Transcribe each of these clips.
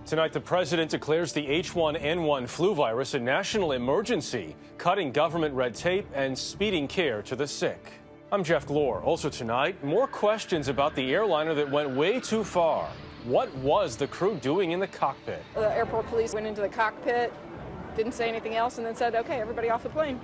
Tonight, the president declares the H1N1 flu virus a national emergency, cutting government red tape and speeding care to the sick. I'm Jeff Glor. Also tonight, more questions about the airliner that went way too far. What was the crew doing in the cockpit? The airport police went into the cockpit, didn't say anything else, and then said, okay, everybody off the plane.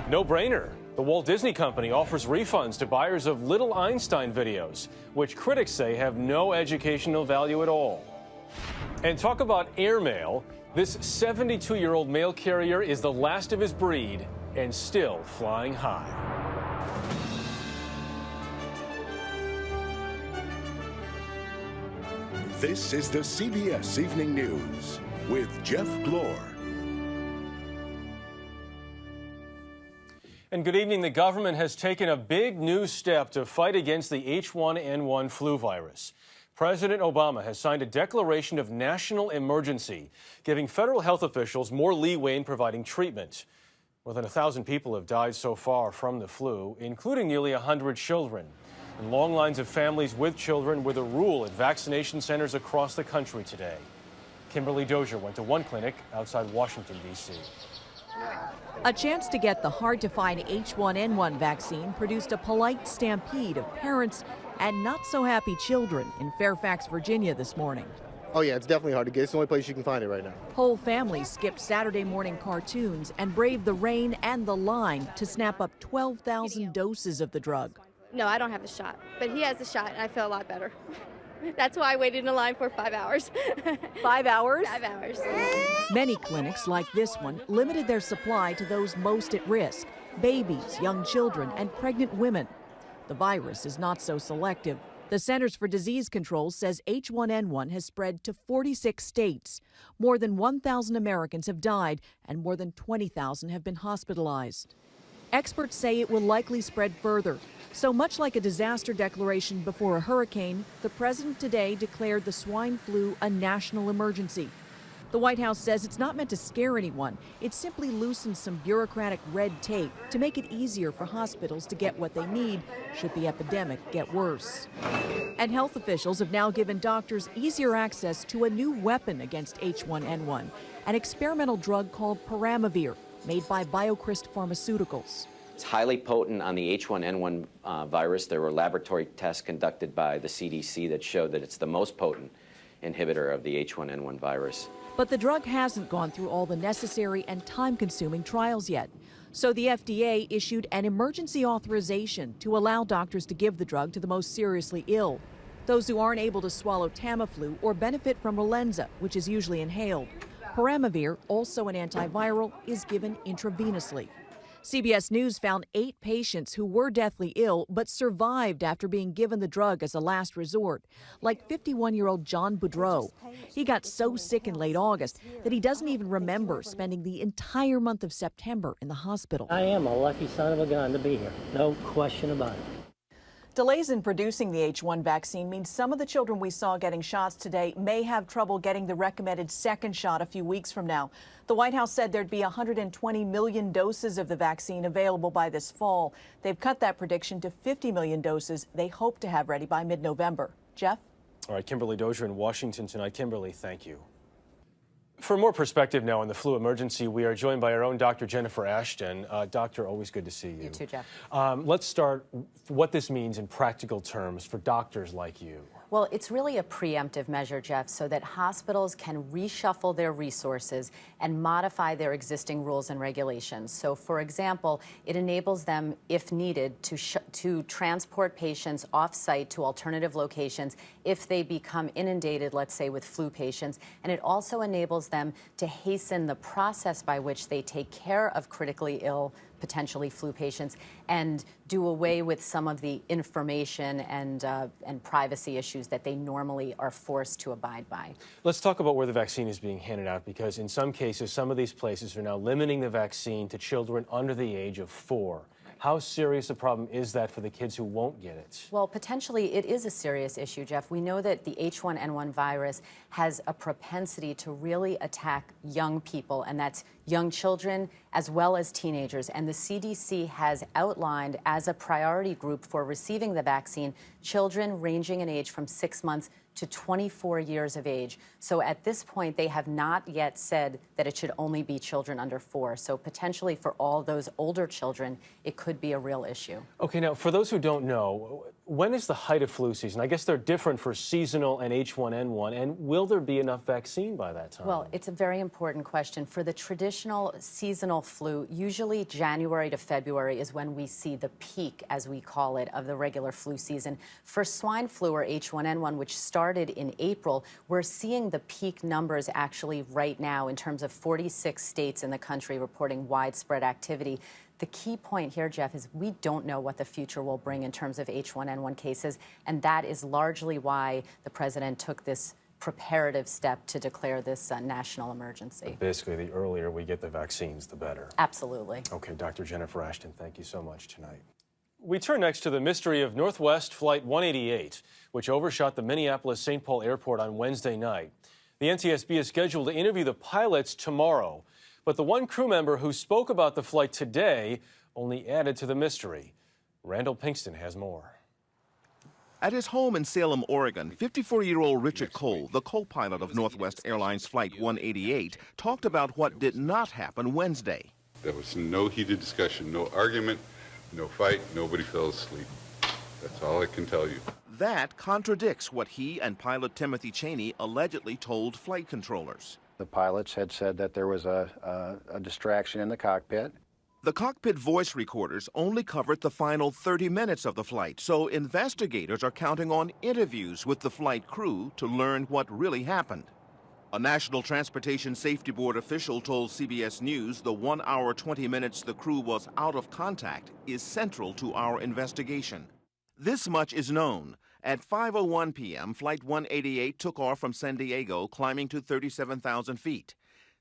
No brainer. The Walt Disney Company offers refunds to buyers of Little Einstein videos, which critics say have no educational value at all. And talk about airmail. This 72-year-old mail carrier is the last of his breed and still flying high. This is the CBS Evening News with Jeff Glor. And good evening. The government has taken a big new step to fight against the H1N1 flu virus. President Obama has signed a declaration of national emergency, giving federal health officials more leeway in providing treatment. More than 1,000 people have died so far from the flu, including nearly 100 children. And long lines of families with children were the rule at vaccination centers across the country today. Kimberly Dozier went to one clinic outside Washington, D.C. A chance to get the hard-to-find H1N1 vaccine produced a polite stampede of parents and not-so-happy children in Fairfax, Virginia this morning. Oh yeah, it's definitely hard to get. It's the only place you can find it right now. Whole families skipped Saturday morning cartoons and braved the rain and the line to snap up 12,000 doses of the drug. No, I don't have the shot, but he has the shot, and I feel a lot better. That's why I waited in line for 5 hours. 5 hours? 5 hours. Many clinics, like this one, limited their supply to those most at risk: babies, young children, and pregnant women. The virus is not so selective. The Centers for Disease Control says H1N1 has spread to 46 states. More than 1,000 Americans have died, and more than 20,000 have been hospitalized. Experts say it will likely spread further. So much like a disaster declaration before a hurricane, the president today declared the swine flu a national emergency. The White House says it's not meant to scare anyone. It simply loosens some bureaucratic red tape to make it easier for hospitals to get what they need should the epidemic get worse. And health officials have now given doctors easier access to a new weapon against H1N1, an experimental drug called Peramivir, made by BioCryst Pharmaceuticals. It's highly potent on the H1N1 virus. There were laboratory tests conducted by the CDC that showed that it's the most potent inhibitor of the H1N1 virus. But the drug hasn't gone through all the necessary and time-consuming trials yet. So the FDA issued an emergency authorization to allow doctors to give the drug to the most seriously ill, those who aren't able to swallow Tamiflu or benefit from Relenza, which is usually inhaled. Peramivir, also an antiviral, is given intravenously. CBS News found 8 patients who were deathly ill but survived after being given the drug as a last resort, like 51-year-old John Boudreau. He got so sick in late August that he doesn't even remember spending the entire month of September in the hospital. I am a lucky son of a gun to be here, no question about it. Delays in producing the H1 vaccine means some of the children we saw getting shots today may have trouble getting the recommended second shot a few weeks from now. The White House said there'd be 120 million doses of the vaccine available by this fall. They've cut that prediction to 50 million doses they hope to have ready by mid-November. Jeff? All right, Kimberly Dozier in Washington tonight. Kimberly, thank you. For more perspective now on the flu emergency, we are joined by our own Dr. Jennifer Ashton. Doctor, always good to see you. You too, Jeff. Let's start what this means in practical terms for doctors like you. Well, it's really a preemptive measure, Jeff, so that hospitals can reshuffle their resources and modify their existing rules and regulations. So, for example, it enables them, if needed, to transport patients off-site to alternative locations if they become inundated, let's say, with flu patients. And it also enables them to hasten the process by which they take care of critically ill, potentially flu patients, and do away with some of the information and privacy issues that they normally are forced to abide by. Let's talk about where the vaccine is being handed out, because in some cases, some of these places are now limiting the vaccine to children under the age of 4. How serious a problem is that for the kids who won't get it? Well, potentially it is a serious issue, Jeff. We know that the H1N1 virus has a propensity to really attack young people, and that's young children as well as teenagers. And the CDC has outlined as a priority group for receiving the vaccine children ranging in age from 6 months to 24 years of age. So at this point, they have not yet said that it should only be children under 4. So potentially for all those older children, it could be a real issue. Okay, now for those who don't know, when is the height of flu season? I guess they're different for seasonal and H1N1, and will there be enough vaccine by that time? Well, it's a very important question. For the traditional seasonal flu, usually January to February is when we see the peak, as we call it, of the regular flu season. For swine flu or H1N1, which started in April, we're seeing the peak numbers actually right now in terms of 46 states in the country reporting widespread activity. The key point here, Jeff, is we don't know what the future will bring in terms of H1N1 cases, and that is largely why the president took this preparative step to declare this national emergency. Basically, the earlier we get the vaccines, the better. Absolutely. Okay, Dr. Jennifer Ashton, thank you so much tonight. We turn next to the mystery of Northwest Flight 188, which overshot the Minneapolis-St. Paul Airport on Wednesday night. The NTSB is scheduled to interview the pilots tomorrow, but the one crew member who spoke about the flight today only added to the mystery. Randall Pinkston has more. At his home in Salem, Oregon, 54-year-old Richard Cole, the co-pilot of Northwest Airlines Flight 188, talked about what did not happen Wednesday. There was no heated discussion, no argument, no fight, nobody fell asleep. That's all I can tell you. That contradicts what he and pilot Timothy Cheney allegedly told flight controllers. The pilots had said that there was a distraction in the cockpit. The cockpit voice recorders only covered the final 30 minutes of the flight, so investigators are counting on interviews with the flight crew to learn what really happened. A National Transportation Safety Board official told CBS News the 1 hour 20 minutes the crew was out of contact is central to our investigation. This much is known. At 5:01 p.m., Flight 188 took off from San Diego, climbing to 37,000 feet.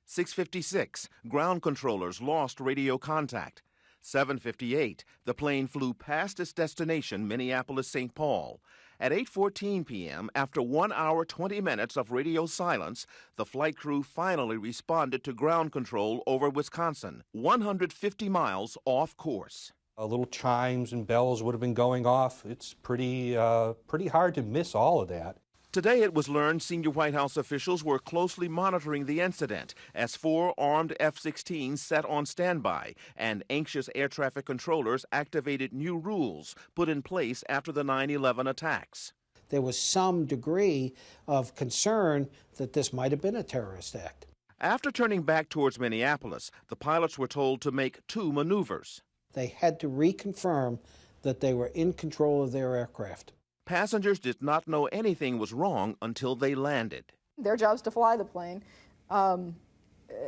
6:56, ground controllers lost radio contact. 7:58, the plane flew past its destination, Minneapolis-St. Paul. At 8:14 p.m., after 1 hour 20 minutes of radio silence, the flight crew finally responded to ground control over Wisconsin, 150 miles off course. Little chimes and bells would have been going off. It's pretty hard to miss all of that. Today it was learned senior White House officials were closely monitoring the incident as 4 armed F-16s sat on standby and anxious air traffic controllers activated new rules put in place after the 9/11 attacks. There was some degree of concern that this might have been a terrorist act. After turning back towards Minneapolis, the pilots were told to make 2 maneuvers. They had to reconfirm that they were in control of their aircraft. Passengers did not know anything was wrong until they landed. Their job is to fly the plane.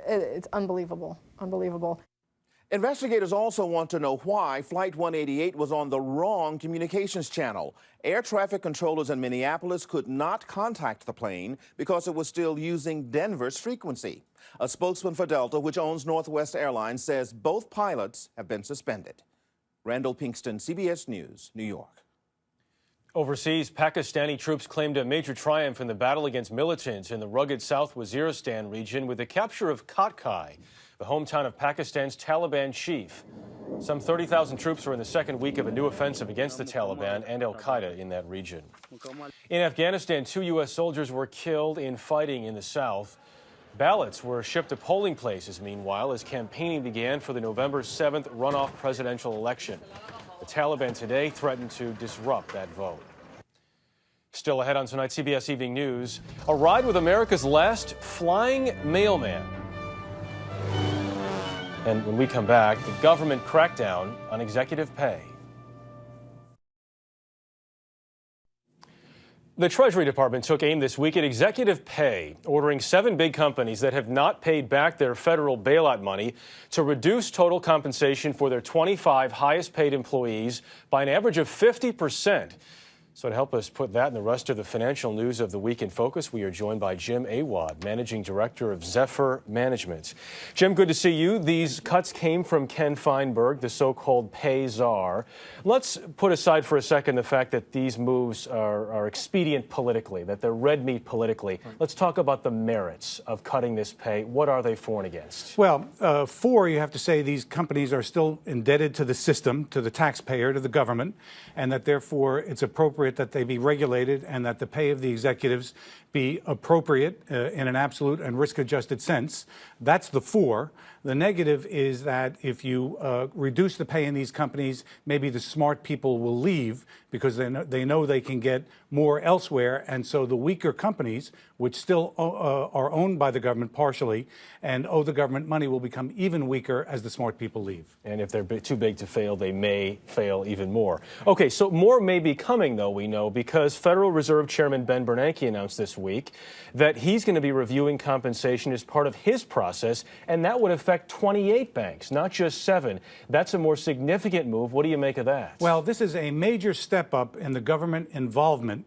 It's unbelievable, unbelievable. Investigators also want to know why Flight 188 was on the wrong communications channel. Air traffic controllers in Minneapolis could not contact the plane because it was still using Denver's frequency. A spokesman for Delta, which owns Northwest Airlines, says both pilots have been suspended. Randall Pinkston, CBS News, New York. Overseas, Pakistani troops claimed a major triumph in the battle against militants in the rugged South Waziristan region with the capture of Kotkai, the hometown of Pakistan's Taliban chief. Some 30,000 troops are in the second week of a new offensive against the Taliban and al-Qaeda in that region. In Afghanistan, 2 U.S. soldiers were killed in fighting in the south. Ballots were shipped to polling places, meanwhile, as campaigning began for the November 7th runoff presidential election. The Taliban today threatened to disrupt that vote. Still ahead on tonight's CBS Evening News, a ride with America's last flying mailman. And when we come back, the government crackdown on executive pay. The Treasury Department took aim this week at executive pay, ordering 7 big companies that have not paid back their federal bailout money to reduce total compensation for their 25 highest paid employees by an average of 50%. So to help us put that and the rest of the financial news of the week in focus, we are joined by Jim Awad, Managing Director of Zephyr Management. Jim, good to see you. These cuts came from Ken Feinberg, the so-called pay czar. Let's put aside for a second the fact that these moves are expedient politically, that they're red meat politically. Let's talk about the merits of cutting this pay. What are they for and against? Well, for, you have to say these companies are still indebted to the system, to the taxpayer, to the government, and that therefore it's appropriate appropriate that they be regulated and that the pay of the executives be appropriate in an absolute and risk-adjusted sense. That's the for. The negative is that if you reduce the pay in these companies, maybe the smart people will leave because they know they can get more elsewhere. And so the weaker companies, which still are owned by the government partially and owe the government money, will become even weaker as the smart people leave. And if they're too big to fail, they may fail even more. Okay, so more may be coming, though, we know, because Federal Reserve Chairman Ben Bernanke announced this week that he's going to be reviewing compensation as part of his process, and that would affect 28 banks, not just 7. That's a more significant move. What do you make of that? Well, this is a major step up in the government involvement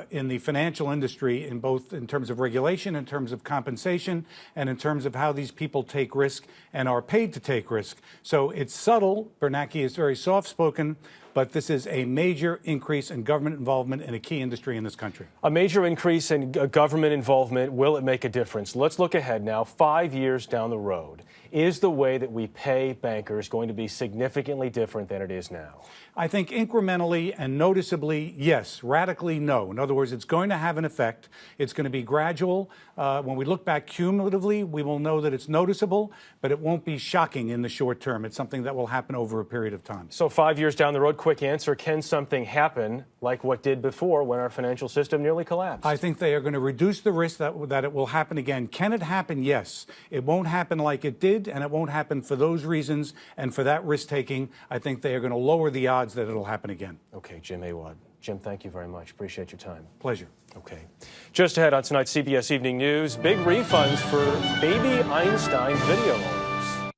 in the financial industry, in both in terms of regulation, in terms of compensation, and in terms of how these people take risk and are paid to take risk. So it's subtle. Bernanke is very soft-spoken, but this is a major increase in government involvement in a key industry in this country. A major increase in government involvement. Will it make a difference? Let's look ahead now, 5 years down the road. Is the way that we pay bankers going to be significantly different than it is now? I think incrementally and noticeably, yes. Radically, no. In other words, it's going to have an effect. It's going to be gradual. When we look back cumulatively, we will know that it's noticeable, but it won't be shocking in the short term. It's something that will happen over a period of time. So 5 years down the road, quick answer, can something happen like what did before when our financial system nearly collapsed? I think they are going to reduce the risk that it will happen again. Can it happen? Yes. It won't happen like it did, and it won't happen for those reasons and for that risk-taking. I think they are going to lower the odds that it'll happen again. Okay, Jim Awad. Jim, thank you very much. Appreciate your time. Pleasure. Okay. Just ahead on tonight's CBS Evening News, big refunds for Baby Einstein video owners.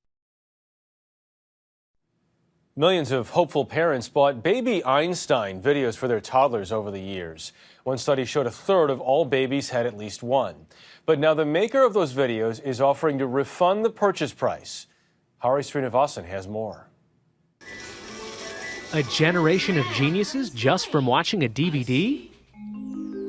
Millions of hopeful parents bought Baby Einstein videos for their toddlers over the years. One study showed a third of all babies had at least one. But now the maker of those videos is offering to refund the purchase price. Hari Srinivasan has more. A generation of geniuses just from watching a DVD?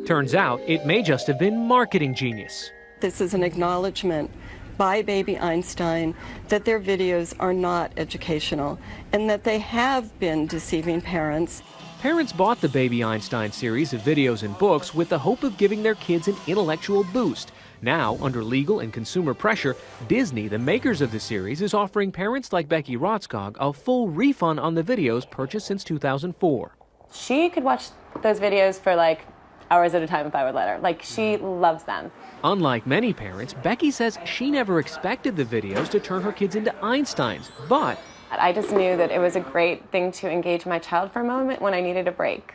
Turns out it may just have been marketing genius. This is an acknowledgement by Baby Einstein that their videos are not educational and that they have been deceiving parents. Parents bought the Baby Einstein series of videos and books with the hope of giving their kids an intellectual boost. Now, under legal and consumer pressure, Disney, the makers of the series, is offering parents like Becky Rotzkog a full refund on the videos purchased since 2004. She could watch those videos for like hours at a time if I would let her. Like, she loves them. Unlike many parents, Becky says she never expected the videos to turn her kids into Einsteins, but I just knew that it was a great thing to engage my child for a moment when I needed a break.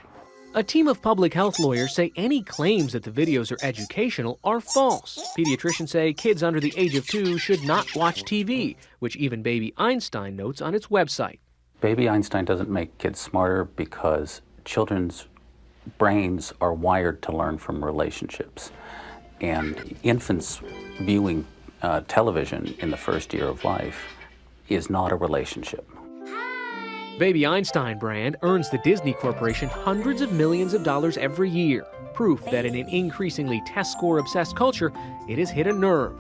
a team of public health lawyers say any claims that the videos are educational are false. Pediatricians say kids under the age of 2 should not watch TV, which even Baby Einstein notes on its website. Baby Einstein doesn't make kids smarter because children's brains are wired to learn from relationships. And infants viewing television in the first year of life is not a relationship. Baby Einstein brand earns the Disney Corporation hundreds of millions of dollars every year, proof that in an increasingly test score-obsessed culture, it has hit a nerve.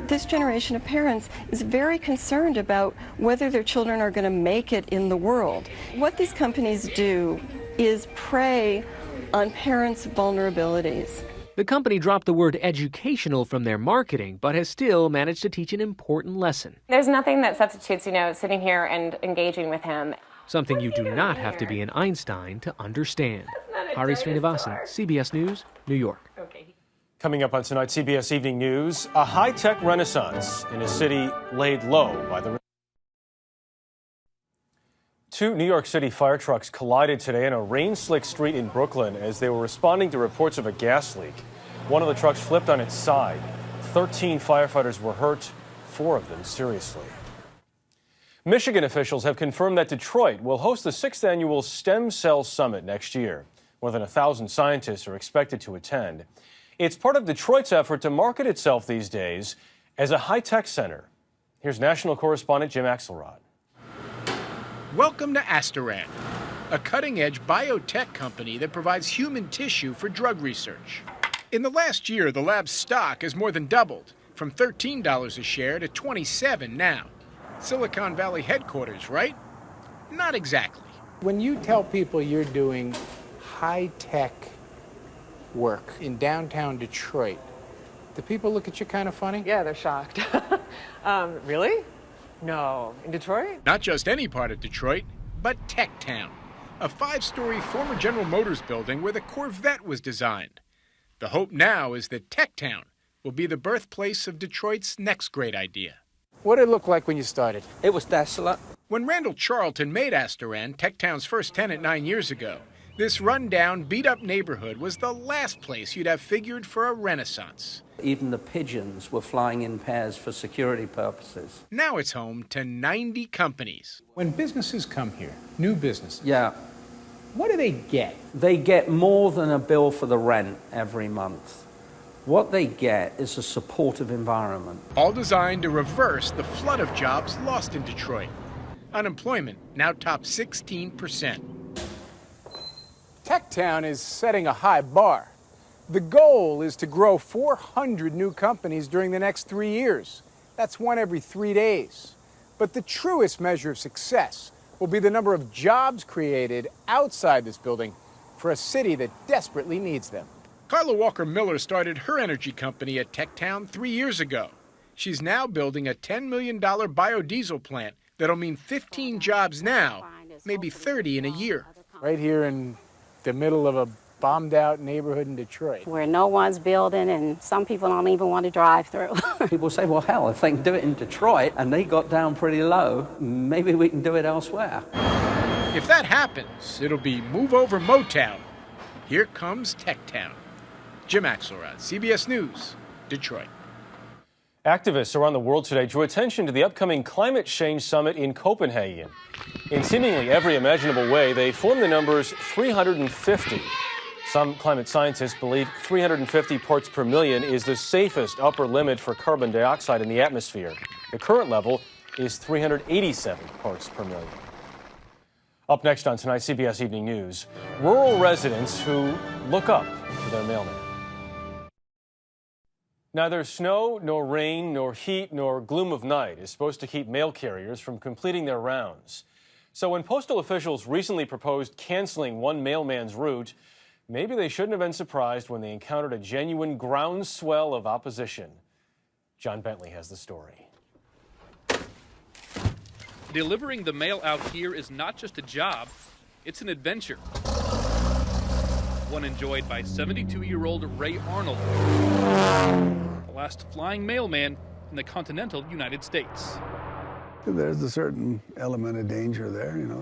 This generation of parents is very concerned about whether their children are going to make it in the world. What these companies do is prey on parents' vulnerabilities. The company dropped the word educational from their marketing, but has still managed to teach an important lesson. There's nothing that substitutes, sitting here and engaging with him. Something you do not have to be an Einstein to understand. Hari Srinivasan, CBS News, New York. Coming up on tonight's CBS Evening News, a high-tech renaissance in a city laid low by the... 2 New York City fire trucks collided today on a rain-slick street in Brooklyn as they were responding to reports of a gas leak. One of the trucks flipped on its side. 13 firefighters were hurt, 4 of them seriously. Michigan officials have confirmed that Detroit will host the 6th annual Stem Cell Summit next year. More than 1,000 scientists are expected to attend. It's part of Detroit's effort to market itself these days as a high-tech center. Here's national correspondent Jim Axelrod. Welcome to Asteran, a cutting-edge biotech company that provides human tissue for drug research. In the last year, the lab's stock has more than doubled, from $13 a share to $27 now. Silicon Valley headquarters, right? Not exactly. When you tell people you're doing high-tech work in downtown Detroit, do people look at you kind of funny? Yeah, they're shocked. Really? No. In Detroit? Not just any part of Detroit, but Tech Town, a 5-story former General Motors building where the Corvette was designed. The hope now is that Tech Town will be the birthplace of Detroit's next great idea. What did it look like when you started? It was desolate. When Randall Charlton made Astoran, Tech Town's first tenant 9 years ago, this run-down, beat-up neighborhood was the last place you'd have figured for a renaissance. Even the pigeons were flying in pairs for security purposes. Now it's home to 90 companies. When businesses come here, new businesses, Yeah. what do they get? They get more than a bill for the rent every month. What they get is a supportive environment. All designed to reverse the flood of jobs lost in Detroit. Unemployment now tops 16%. Techtown is setting a high bar. The goal is to grow 400 new companies during the next 3 years. That's one every 3 days. But the truest measure of success will be the number of jobs created outside this building for a city that desperately needs them. Carla Walker Miller started her energy company at Techtown 3 years ago. She's now building a $10 million biodiesel plant that'll mean 15 jobs now, maybe 30 in a year. Right here in the middle of a bombed-out neighborhood in Detroit. Where no one's building and some people don't even want to drive through. People say, well, hell, if they can do it in Detroit and they got down pretty low, maybe we can do it elsewhere. If that happens, it'll be move over Motown. Here comes Techtown. Jim Axelrod, CBS News, Detroit. Activists around the world today drew attention to the upcoming climate change summit in Copenhagen. In seemingly every imaginable way, they formed the numbers 350. Some climate scientists believe 350 parts per million is the safest upper limit for carbon dioxide in the atmosphere. The current level is 387 parts per million. Up next on tonight's CBS Evening News, rural residents who look up to their mailman. Neither snow, nor rain, nor heat, nor gloom of night is supposed to keep mail carriers from completing their rounds. So when postal officials recently proposed canceling one mailman's route, maybe they shouldn't have been surprised when they encountered a genuine groundswell of opposition. John Bentley has the story. Delivering the mail out here is not just a job, it's an adventure. One enjoyed by 72-year-old Ray Arnold, the last flying mailman in the continental United States. There's a certain element of danger there, you know.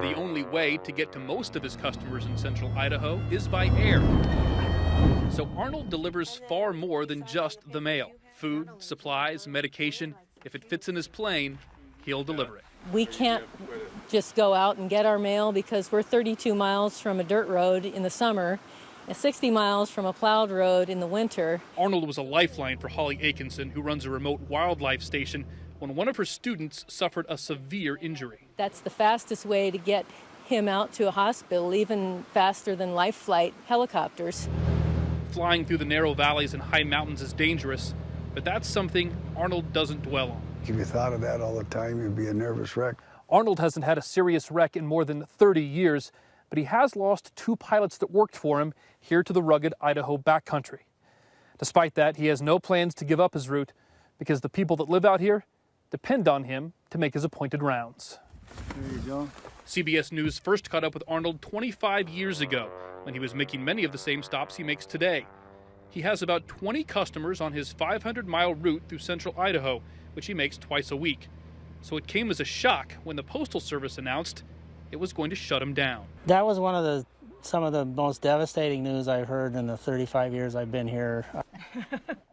The only way to get to most of his customers in central Idaho is by air. So Arnold delivers far more than just the mail. Food, supplies, medication. If it fits in his plane, he'll deliver it. We can't just go out and get our mail because we're 32 miles from a dirt road in the summer and 60 miles from a plowed road in the winter. Arnold was a lifeline for Holly Atkinson, who runs a remote wildlife station, when one of her students suffered a severe injury. That's the fastest way to get him out to a hospital, even faster than life flight helicopters. Flying through the narrow valleys and high mountains is dangerous, but that's something Arnold doesn't dwell on. If you thought of that all the time, you'd be a nervous wreck. Arnold hasn't had a serious wreck in more than 30 years, but he has lost 2 pilots that worked for him here to the rugged Idaho backcountry. Despite that, he has no plans to give up his route because the people that live out here depend on him to make his appointed rounds. There you go. CBS News first caught up with Arnold 25 years ago when he was making many of the same stops he makes today. He has about 20 customers on his 500-mile route through central Idaho, which he makes twice a week. So it came as a shock when the Postal Service announced it was going to shut him down. That was some of the most devastating news I've heard in the 35 years I've been here.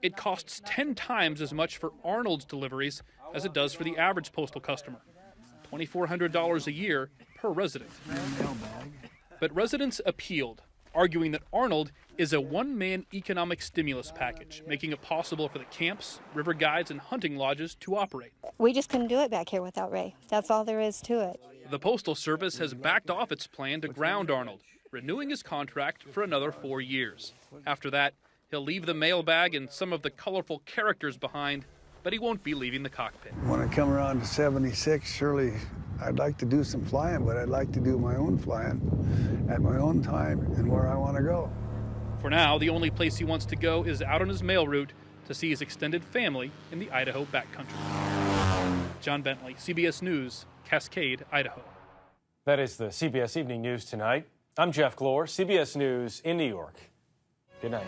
It costs 10 times as much for Arnold's deliveries as it does for the average postal customer. $2,400 a year per resident. But residents appealed, arguing that Arnold is a one-man economic stimulus package, making it possible for the camps, river guides, and hunting lodges to operate. We just couldn't do it back here without Ray. That's all there is to it. The Postal Service has backed off its plan to ground Arnold, renewing his contract for another 4 years. After that, he'll leave the mailbag and some of the colorful characters behind, but he won't be leaving the cockpit. When I come around to 76, surely I'd like to do some flying, but I'd like to do my own flying at my own time and where I want to go. For now, the only place he wants to go is out on his mail route to see his extended family in the Idaho backcountry. John Bentley, CBS News, Cascade, Idaho. That is the CBS Evening News tonight. I'm Jeff Glor, CBS News in New York. Good night.